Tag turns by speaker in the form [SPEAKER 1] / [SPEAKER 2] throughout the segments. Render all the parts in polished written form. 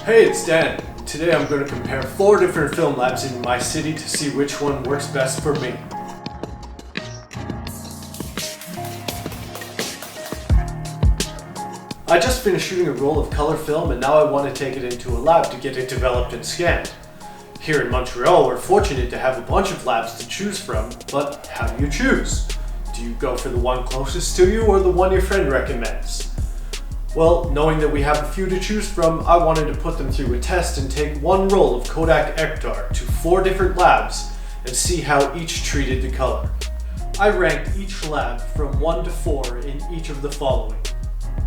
[SPEAKER 1] Hey, it's Dan. Today I'm going to compare 4 different film labs in my city to see which one works best for me. I just finished shooting a roll of color film and now I want to take it into a lab to get it developed and scanned. Here in Montreal, we're fortunate to have a bunch of labs to choose from, but how do you choose? Do you go for the one closest to you or the one your friend recommends? Well, knowing that we have a few to choose from, I wanted to put them through a test and take one roll of Kodak Ektar to 4 different labs and see how each treated the color. I ranked each lab from 1 to 4 in each of the following: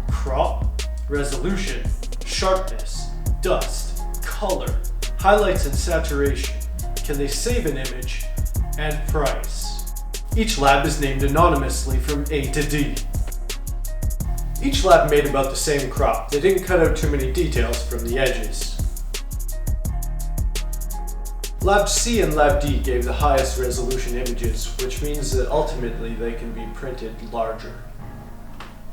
[SPEAKER 1] crop, resolution, sharpness, dust, color, highlights and saturation, can they save an image, and price. Each lab is named anonymously from A to D. Each lab made about the same crop. They didn't cut out too many details from the edges. Lab C and Lab D gave the highest resolution images, which means that ultimately they can be printed larger.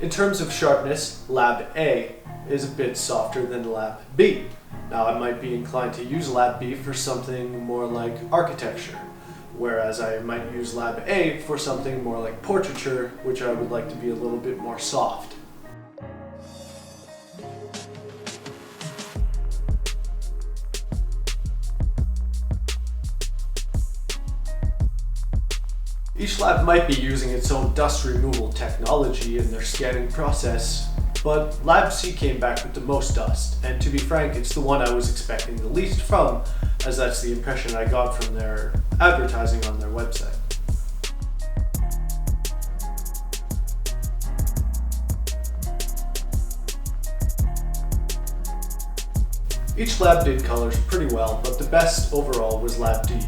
[SPEAKER 1] In terms of sharpness, Lab A is a bit softer than Lab B. Now I might be inclined to use Lab B for something more like architecture, whereas I might use Lab A for something more like portraiture, which I would like to be a little bit more soft. Each lab might be using its own dust removal technology in their scanning process, but Lab C came back with the most dust, and to be frank, it's the one I was expecting the least from, as that's the impression I got from their advertising on their website. Each lab did colors pretty well, but the best overall was Lab D.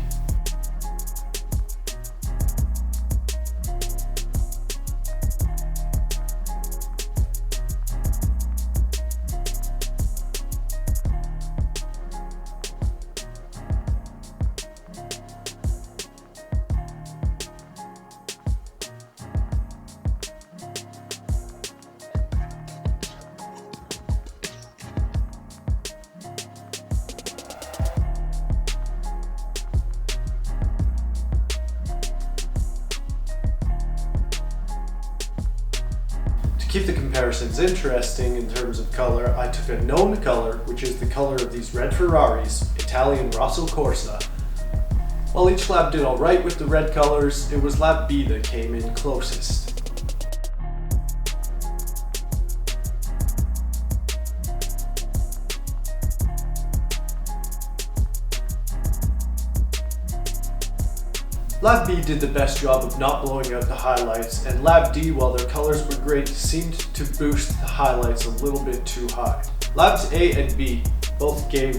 [SPEAKER 1] To keep the comparisons interesting in terms of color, I took a known color, which is the color of these red Ferraris, Italian Rosso Corsa. While each lab did alright with the red colors, it was Lab B that came in closest. Lab B did the best job of not blowing out the highlights, and Lab D, while their colors were great, seemed to boost the highlights a little bit too high. Labs A and B both gave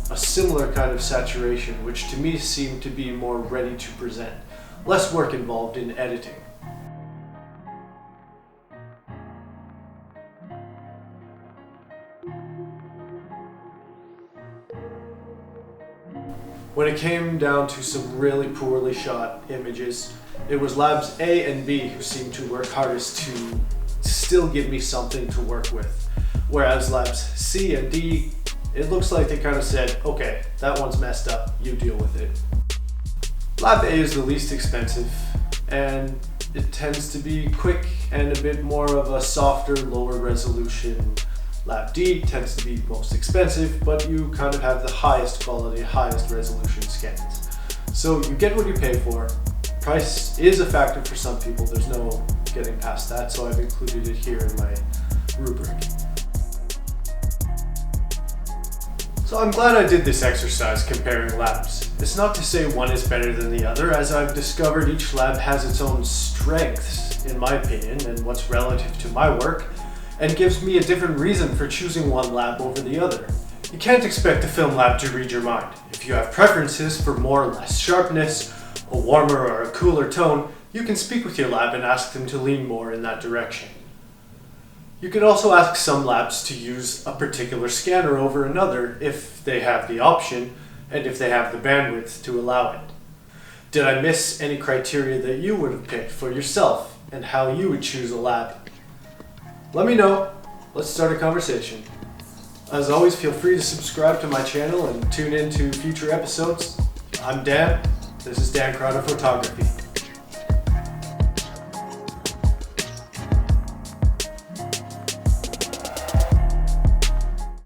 [SPEAKER 1] a similar kind of saturation, which to me seemed to be more ready to present. Less work involved in editing. When it came down to some really poorly shot images, it was Labs A and B who seemed to work hardest to still give me something to work with. Whereas Labs C and D, it looks like they kind of said, okay, that one's messed up, you deal with it. Lab A is the least expensive, and it tends to be quick and a bit more of a softer, lower resolution. Lab D tends to be most expensive, but you kind of have the highest quality, highest resolution scans. So you get what you pay for. Price is a factor for some people, there's no getting past that, so I've included it here in my rubric. So I'm glad I did this exercise comparing labs. It's not to say one is better than the other, as I've discovered each lab has its own strengths, in my opinion, and what's relative to my work, and gives me a different reason for choosing one lab over the other. You can't expect a film lab to read your mind. If you have preferences for more or less sharpness, a warmer or a cooler tone, you can speak with your lab and ask them to lean more in that direction. You can also ask some labs to use a particular scanner over another if they have the option and if they have the bandwidth to allow it. Did I miss any criteria that you would have picked for yourself and how you would choose a lab? Let me know. Let's start a conversation. As always, feel free to subscribe to my channel and tune in to future episodes. I'm Dan. This is Dan Crowder Photography.